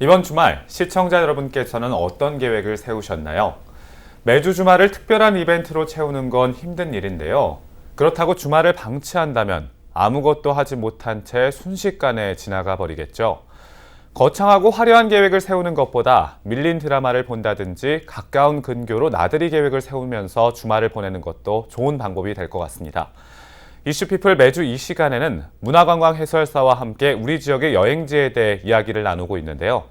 이번 주말 시청자 여러분께서는 어떤 계획을 세우셨나요? 매주 주말을 특별한 이벤트로 채우는 건 힘든 일인데요. 그렇다고 주말을 방치한다면 아무것도 하지 못한 채 순식간에 지나가 버리겠죠. 거창하고 화려한 계획을 세우는 것보다 밀린 드라마를 본다든지 가까운 근교로 나들이 계획을 세우면서 주말을 보내는 것도 좋은 방법이 될 것 같습니다. 이슈피플 매주 이 시간에는 문화관광 해설사와 함께 우리 지역의 여행지에 대해 이야기를 나누고 있는데요.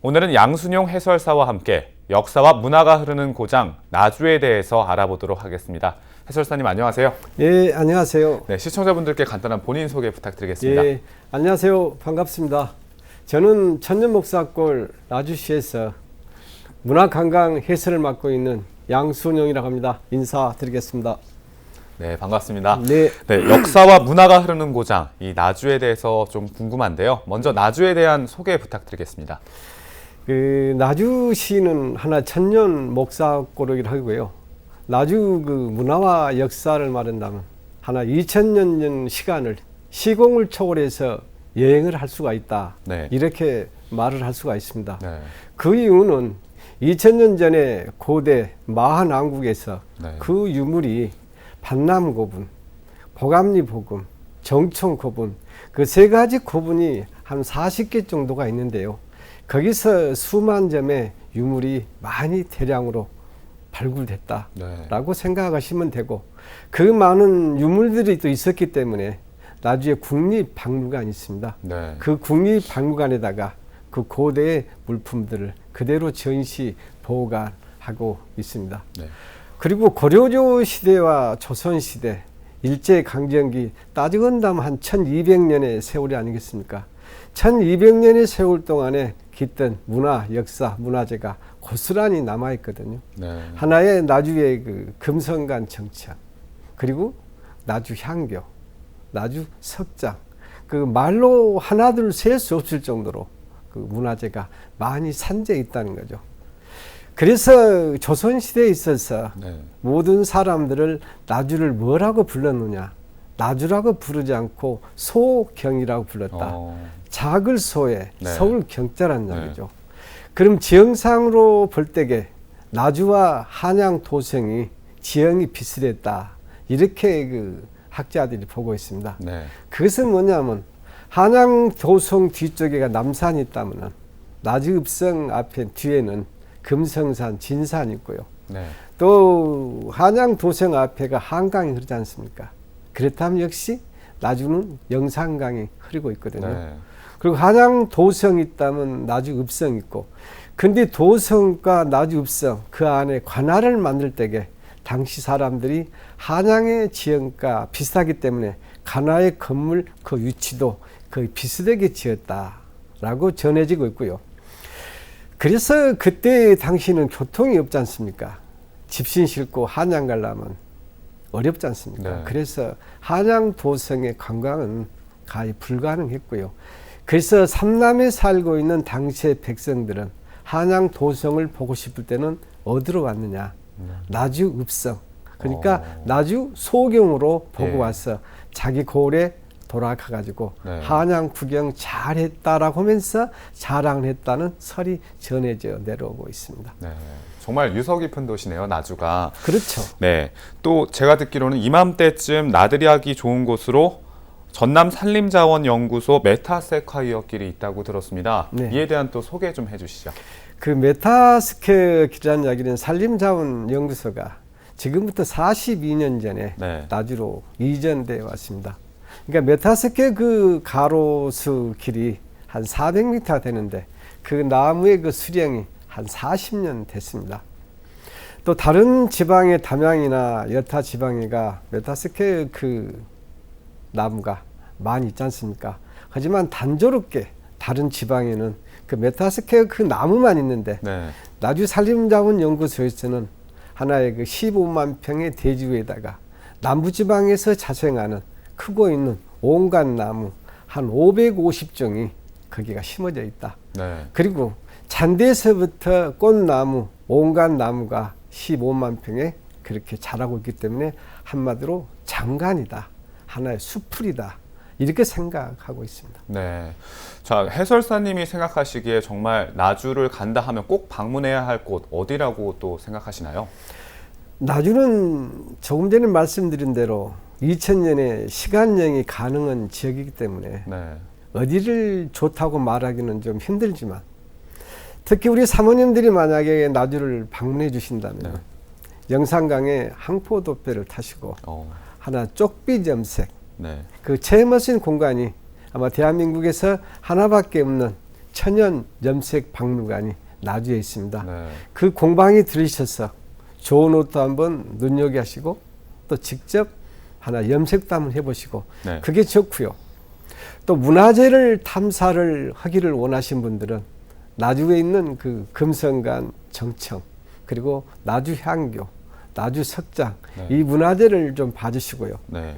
오늘은 양순용 해설사와 함께 역사와 문화가 흐르는 고장 나주에 대해서 알아보도록 하겠습니다. 해설사님 안녕하세요. 예, 안녕하세요. 네, 시청자분들께 간단한 본인 소개 부탁드리겠습니다. 예, 안녕하세요. 반갑습니다. 저는 천년목사골 나주시에서 문화관광 해설을 맡고 있는 양순용이라고 합니다. 인사드리겠습니다. 네, 반갑습니다. 네. 네, 역사와 문화가 흐르는 고장, 이 나주에 대해서 좀 궁금한데요. 먼저 나주에 대한 소개 부탁드리겠습니다. 나주시는 하나 천년 목사골이기도 하고요. 나주 문화와 역사를 말한다면 하나 2000년 시간을 시공을 초월해서 여행을 할 수가 있다. 네. 이렇게 말을 할 수가 있습니다. 네. 그 이유는 2000년 전에 고대 마한왕국에서 네. 그 유물이 반남고분, 고감리보금, 정청고분 그 세 가지 고분이 한 40개 정도가 있는데요. 거기서 수만 점의 유물이 많이 대량으로 발굴됐다라고 생각하시면 되고, 그 많은 유물들이 또 있었기 때문에 나주에 국립박물관이 있습니다. 네. 그 국립박물관에다가 그 고대의 물품들을 그대로 전시 보관하고 있습니다. 네. 그리고 고려조 시대와 조선 시대, 일제강점기 따지고 본다면 한 1200년의 세월이 아니겠습니까? 1200년의 세월 동안에 깃든 문화, 역사, 문화재가 고스란히 남아있거든요. 네. 하나의 나주의 그 금성관 정착, 그리고 나주 향교, 나주 석장, 그 말로 하나둘 셀 수 없을 정도로 그 문화재가 많이 산재해 있다는 거죠. 그래서 조선시대에 있어서 네. 모든 사람들을 나주를 뭐라고 불렀느냐? 나주라고 부르지 않고 소경이라고 불렀다. 작을 소에 네. 서울 경자라는 얘기죠. 그럼 지형상으로 볼 때에 나주와 한양 도성이 지형이 비슷했다. 이렇게 그 학자들이 보고 있습니다. 네. 그것은 뭐냐면 한양 도성 뒤쪽에가 남산이 있다면 나주읍성 앞에 뒤에는 금성산, 진산이 있고요. 네. 또 한양 도성 앞에가 한강이 흐르지 않습니까? 그렇다면 역시 나주는 영산강이 흐르고 있거든요. 네. 그리고 한양 도성이 있다면 나주 읍성이 있고, 근데 도성과 나주 읍성 그 안에 관할을 만들 때에 당시 사람들이 한양의 지형과 비슷하기 때문에 관할의 건물 그 위치도 거의 비슷하게 지었다라고 전해지고 있고요. 그래서 그때 당시는 교통이 없지 않습니까? 집신 싣고 한양 가려면 어렵지 않습니까? 네. 그래서 한양 도성의 관광은 거의 불가능했고요. 그래서 삼남에 살고 있는 당시의 백성들은 한양 도성을 보고 싶을 때는 어디로 왔느냐? 나주 읍성. 그러니까 나주 소경으로 보고 와서 자기 고을에 돌아가가지고 한양 구경 잘했다라고 하면서 자랑을 했다는 설이 전해져 내려오고 있습니다. 네. 정말 유서 깊은 도시네요, 나주가. 그렇죠. 네. 또 제가 듣기로는 이맘때쯤 나들이 하기 좋은 곳으로 전남 산림자원연구소 메타세콰이어 길이 있다고 들었습니다. 네. 이에 대한 또 소개 좀 해주시죠. 그 메타스퀘어 길이라는 이야기는 산림자원연구소가 지금부터 42년 전에 나주로 이전되어 왔습니다. 그러니까 메타스퀘어 그 가로수 길이 한 400m 되는데 그 나무의 그 수령이 한 40년 됐습니다. 또 다른 지방의 담양이나 여타 지방에가 메타스퀘어 그 나무가 많이 있지 않습니까? 하지만 단조롭게 다른 지방에는 그 메타스퀘어 그 나무만 있는데 나주 산림자원연구소에서는 하나의 그 15만 평의 대지구에다가 남부지방에서 자생하는 크고 있는 온갖 나무 한 550종이 거기가 심어져 있다. 그리고 잔디에서부터 꽃나무, 온갖 나무가 15만 평에 그렇게 자라고 있기 때문에 한마디로 장관이다. 하나의 수풀이다. 이렇게 생각하고 있습니다. 네. 자, 해설사님이 생각하시기에 정말 나주를 간다 하면 꼭 방문해야 할 곳 어디라고 또 생각하시나요? 나주는 조금 전에 말씀드린 대로 2000년에 시간여행이 가능한 지역이기 때문에 네. 어디를 좋다고 말하기는 좀 힘들지만 특히 우리 사모님들이 만약에 나주를 방문해 주신다면 네. 영산강에 항포도배를 타시고 하나 쪽비점색 네. 그 체험할 수 있는 공간이 아마 대한민국에서 하나밖에 없는 천연 염색 박물관이 나주에 있습니다. 네. 그 공방에 들으셔서 좋은 옷도 한번 눈여겨하시고 또 직접 하나 염색도 한번 해보시고 네. 그게 좋고요. 또 문화재를 탐사를 하기를 원하신 분들은 나주에 있는 그 금성관 정청 그리고 나주 향교, 나주 석장 네. 이 문화재를 좀 봐주시고요. 네.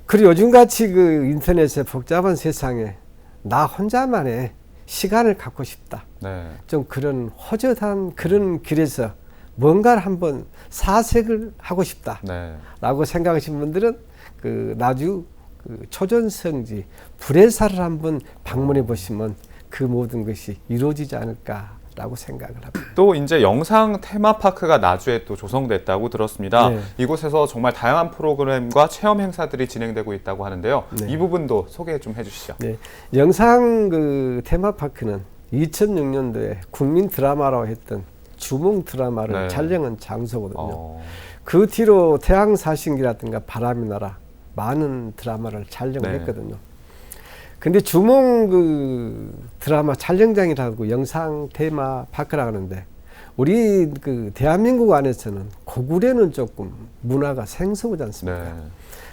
그리고 요즘같이 그 인터넷의 복잡한 세상에 나 혼자만의 시간을 갖고 싶다. 네. 좀 그런 허젓한 그런 길에서 뭔가를 한번 사색을 하고 싶다라고 네. 생각하시는 분들은 그 나주 그 초전성지 불회사를 한번 방문해 보시면 그 모든 것이 이루어지지 않을까라고 생각을 합니다. 또 이제 영상 테마파크가 나주에 또 조성됐다고 들었습니다. 네. 이곳에서 정말 다양한 프로그램과 체험 행사들이 진행되고 있다고 하는데요. 네. 이 부분도 소개 좀 해주시죠. 네, 영상 그 테마파크는 2006년도에 국민 드라마라고 했던 주몽 드라마를 네. 촬영한 장소거든요. 그 뒤로 태양사신기라든가 바람의 나라 많은 드라마를 촬영을 네. 했거든요. 근데 주몽 그 드라마 촬영장이라고 영상 테마 파크라고 하는데 우리 그 대한민국 안에서는 고구려는 조금 문화가 생소하지 않습니까? 네.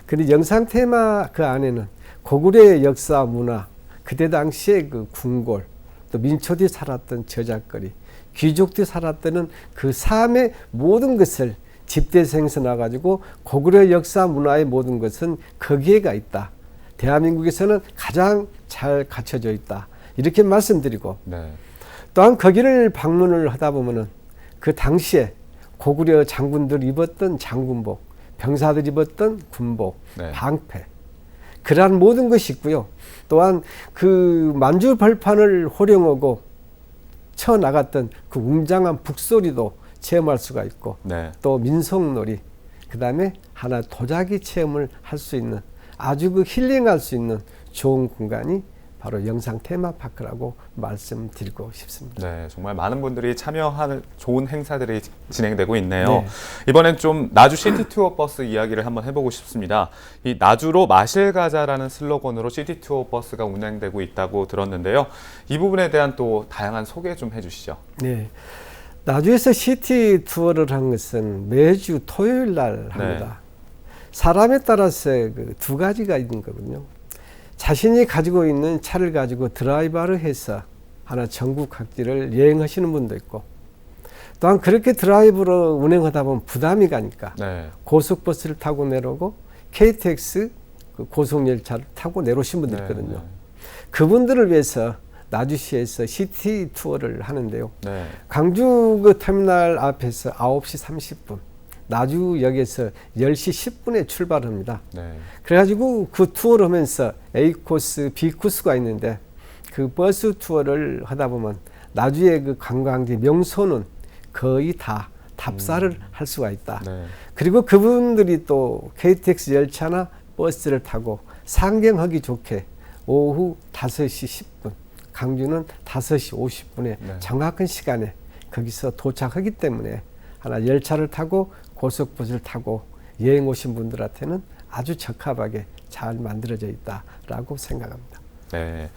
근데 영상 테마 그 안에는 고구려의 역사 문화, 그때 당시에 그 궁궐, 또 민초들이 살았던 저작거리, 귀족들이 살았던 그 삶의 모든 것을 집대생에서 나가지고 고구려 역사 문화의 모든 것은 거기에가 있다. 대한민국에서는 가장 잘 갖춰져 있다. 이렇게 말씀드리고 네. 또한 거기를 방문을 하다 보면은 그 당시에 고구려 장군들 입었던 장군복, 병사들 입었던 군복, 네. 방패 그러한 모든 것이 있고요. 또한 그 만주 벌판을 호령하고 쳐 나갔던 그 웅장한 북소리도 체험할 수가 있고 네. 또 민속놀이 그다음에 하나 도자기 체험을 할 수 있는 아주 그 힐링할 수 있는 좋은 공간이 바로 영상 테마파크라고 말씀드리고 싶습니다. 네, 정말 많은 분들이 참여하는 좋은 행사들이 진행되고 있네요. 네. 이번엔 좀 나주 시티 투어 버스 이야기를 한번 해보고 싶습니다. 이 나주로 마실 가자라는 슬로건으로 시티 투어 버스가 운행되고 있다고 들었는데요. 이 부분에 대한 또 다양한 소개 좀 해주시죠. 네. 나주에서 시티 투어를 한 것은 매주 토요일 날 합니다. 네. 사람에 따라서 그 두 가지가 있는 거군요. 자신이 가지고 있는 차를 가지고 드라이버를 해서 하나 전국 각지를 여행하시는 분도 있고 또한 그렇게 드라이브로 운행하다 보면 부담이 가니까 네. 고속버스를 타고 내려오고 KTX 그 고속열차를 타고 내려오신 분들 네. 있거든요. 그분들을 위해서 나주시에서 시티 투어를 하는데요. 네. 광주 그 터미널 앞에서 9시 30분, 나주역에서 10시 10분에 출발합니다. 네. 그래가지고 그 투어를 하면서 A 코스, B 코스가 있는데 그 버스 투어를 하다 보면 나주의 그 관광지 명소는 거의 다 답사를 할 수가 있다. 네. 그리고 그분들이 또 KTX 열차나 버스를 타고 상경하기 좋게 오후 5시 10분, 광주는 5시 50분에 네. 정확한 시간에 거기서 도착하기 때문에 하나 열차를 타고 고속버스를 타고 여행 오신 분들한테는 아주 적합하게 잘 만들어져 있다라고 생각합니다. 네.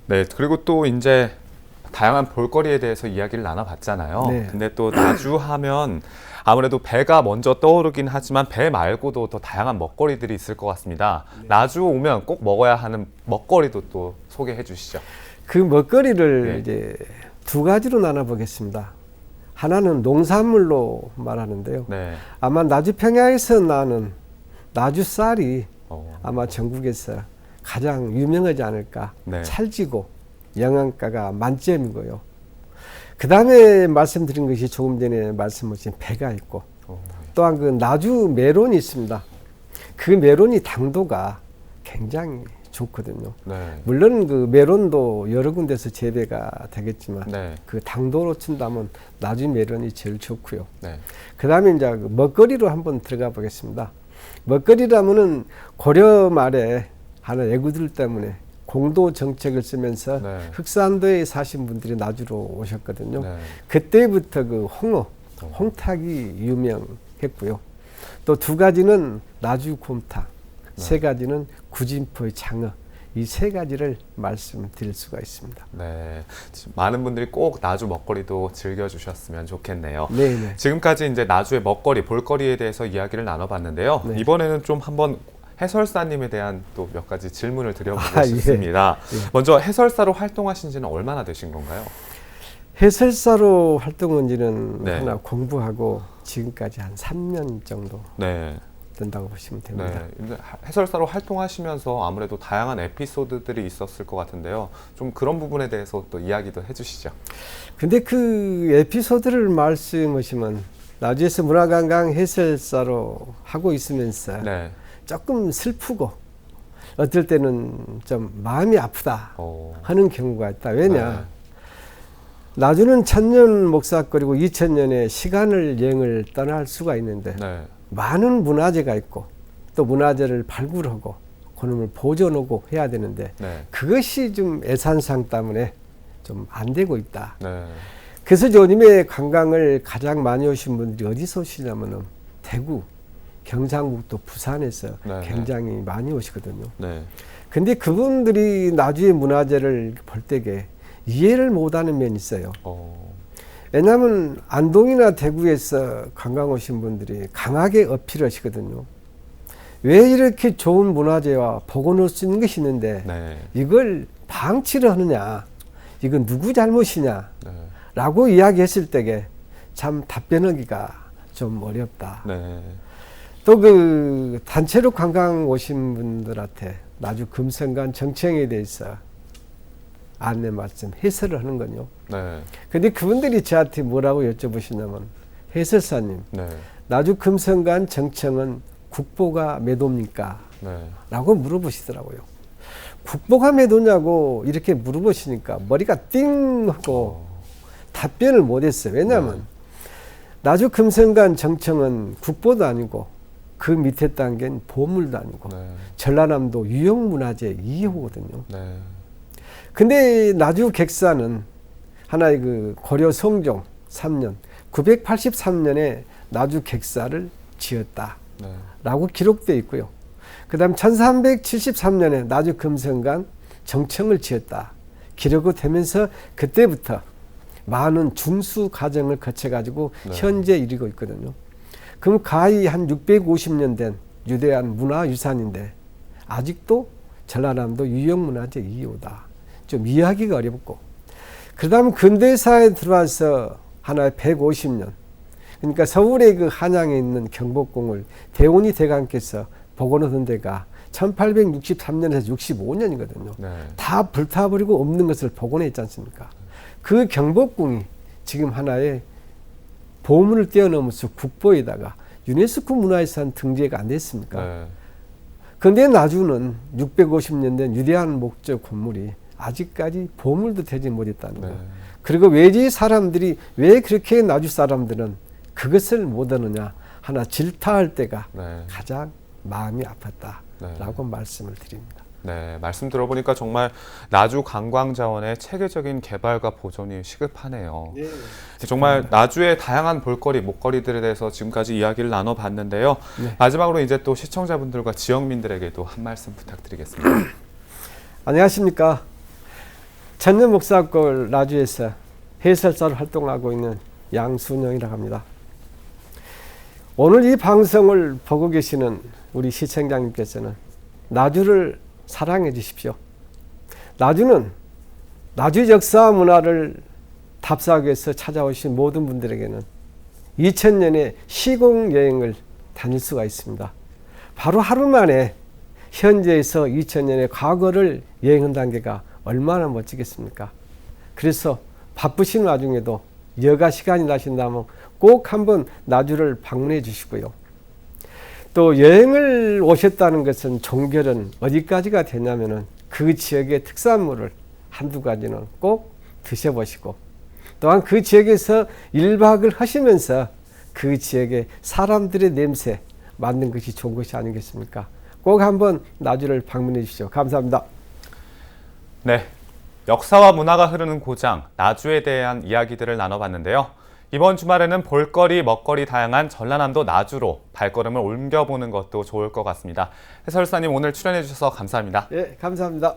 네. 그리고 또 이제 다양한 볼거리에 대해서 이야기를 나눠봤잖아요. 네. 근데 또 나주 하면 아무래도 배가 먼저 떠오르긴 하지만 배 말고도 더 다양한 먹거리들이 있을 것 같습니다. 나주 오면 꼭 먹어야 하는 먹거리도 또 소개해 주시죠. 그 먹거리를 네. 이제 두 가지로 나눠보겠습니다. 하나는 농산물로 말하는데요. 네. 아마 나주 평야에서 나는 나주 쌀이 어. 아마 전국에서 가장 유명하지 않을까. 네. 찰지고 영양가가 만점이고요. 그 다음에 말씀드린 것이 조금 전에 말씀하신 배가 있고 또한 그 나주 메론이 있습니다. 그 메론이 당도가 굉장히 좋거든요. 네. 물론 그 메론도 여러 군데서 재배가 되겠지만 네. 그 당도로 친다면 나주 메론이 제일 좋고요. 네. 그다음에 이제 그 먹거리로 한번 들어가 보겠습니다. 먹거리라면은 고려 말에 하는 애구들 때문에 공도 정책을 쓰면서 네. 흑산도에 사신 분들이 나주로 오셨거든요. 네. 그때부터 그 홍탁이 유명했고요. 또 두 가지는 나주 곰탕, 세 가지는 구진포의 장어. 이 세 가지를 말씀드릴 수가 있습니다. 네. 지금 많은 분들이 꼭 나주 먹거리도 즐겨주셨으면 좋겠네요. 네네. 지금까지 이제 나주의 먹거리, 볼거리에 대해서 이야기를 나눠봤는데요. 네. 이번에는 좀 한번 해설사님에 대한 또 몇 가지 질문을 드려보고 예. 싶습니다. 예. 먼저 해설사로 활동하신 지는 얼마나 되신 건가요? 해설사로 활동한 지는 네. 하나 공부하고 지금까지 한 3년 정도 네. 된다고 보시면 됩니다. 네. 근데 해설사로 활동하시면서 아무래도 다양한 에피소드들이 있었을 것 같은데요. 좀 그런 부분에 대해서 또 이야기도 해주시죠. 근데 그 에피소드를 말씀하시면 나주에서 문화관광 해설사로 하고 있으면서 네. 조금 슬프고 어떨 때는 좀 마음이 아프다 하는 경우가 있다. 왜냐? 네. 나주는 1000년 목사거리고 2000년의 시간을 여행을 떠날 수가 있는데 네. 많은 문화재가 있고 또 문화재를 발굴하고 그놈을 보존하고 해야 되는데 네. 그것이 좀 예산상 때문에 좀 안 되고 있다. 네. 그래서 요즘에 관광을 가장 많이 오신 분들이 어디서 오시냐면은 대구, 경상북도, 부산에서 네. 굉장히 많이 오시거든요. 네. 근데 그분들이 나주의 문화재를 볼 때에 이해를 못하는 면이 있어요. 왜냐하면 안동이나 대구에서 관광 오신 분들이 강하게 어필하시거든요. 왜 이렇게 좋은 문화재와 복원할 수 있는 것이 있는데 네. 이걸 방치를 하느냐, 이건 누구 잘못이냐 네. 라고 이야기했을 때에 참 답변하기가 좀 어렵다. 네. 또 그 단체로 관광 오신 분들한테 나주 금성관 정청에 대해서 안내 말씀 해설을 하는 건요. 네. 근데 그분들이 저한테 뭐라고 여쭤보시냐면 해설사님, 네. 나주 금성관 정청은 국보가 몇 호입니까? 네. 라고 물어보시더라고요. 국보가 몇 호냐고 이렇게 물어보시니까 머리가 띵 하고 답변을 못했어요. 왜냐하면 네. 나주 금성관 정청은 국보도 아니고 그 밑에 단계는 보물도 아니고 네. 전라남도 유형문화재 2호거든요. 네. 근데 나주 객사는 하나의 그 고려 성종 3년 983년에 나주 객사를 지었다 네. 라고 기록되어 있고요. 그 다음 1373년에 나주 금성관 정청을 지었다 기록이 되면서 그때부터 많은 중수 과정을 거쳐 가지고 네. 현재 이르고 있거든요. 그럼 가히 한 650년 된 유대한 문화유산인데 아직도 전라남도 유형문화재 2호다. 좀 이해하기가 어렵고, 그 다음 근대사에 들어와서 하나의 150년, 그러니까 서울의 그 한양에 있는 경복궁을 대운이 대감께서 복원하던 데가 1863년에서 65년이거든요. 네. 다 불타버리고 없는 것을 복원했지 않습니까? 그 경복궁이 지금 하나의 보물을 뛰어넘어서 국보에다가 유네스코 문화유산 등재가 안 됐습니까? 네. 그런데 나주는 650년 된 위대한 목적 건물이 아직까지 보물도 되지 못했다는 거예요. 네. 그리고 외지 사람들이 왜 그렇게 나주 사람들은 그것을 못하느냐 하나 질타할 때가 네. 가장 마음이 아팠다라고 말씀을 드립니다. 네, 말씀 들어보니까 정말 나주 관광자원의 체계적인 개발과 보존이 시급하네요. 네. 정말 나주의 다양한 볼거리, 목거리들에 대해서 지금까지 이야기를 나눠봤는데요. 네. 마지막으로 이제 또 시청자분들과 지역민들에게도 한 말씀 부탁드리겠습니다. 안녕하십니까. 천년 목사골 나주에서 해설사로 활동하고 있는 양순영이라고 합니다. 오늘 이 방송을 보고 계시는 우리 시청자님께서는 나주를 사랑해 주십시오. 나주는 나주 역사 문화를 답사하기 위해서 찾아오신 모든 분들에게는 2000년의 시공 여행을 다닐 수가 있습니다. 바로 하루 만에 현재에서 2000년의 과거를 여행한다는 게가 얼마나 멋지겠습니까? 그래서 바쁘신 와중에도 여가 시간이 나신다면 꼭 한번 나주를 방문해 주시고요. 또 여행을 오셨다는 것은 종결은 어디까지가 되냐면은 그 지역의 특산물을 한두 가지는 꼭 드셔보시고 또한 그 지역에서 1박을 하시면서 그 지역의 사람들의 냄새 맡는 것이 좋은 것이 아니겠습니까? 꼭 한번 나주를 방문해 주시죠. 감사합니다. 네, 역사와 문화가 흐르는 고장 나주에 대한 이야기들을 나눠봤는데요. 이번 주말에는 볼거리, 먹거리 다양한 전라남도 나주로 발걸음을 옮겨보는 것도 좋을 것 같습니다. 해설사님 오늘 출연해 주셔서 감사합니다. 예, 감사합니다.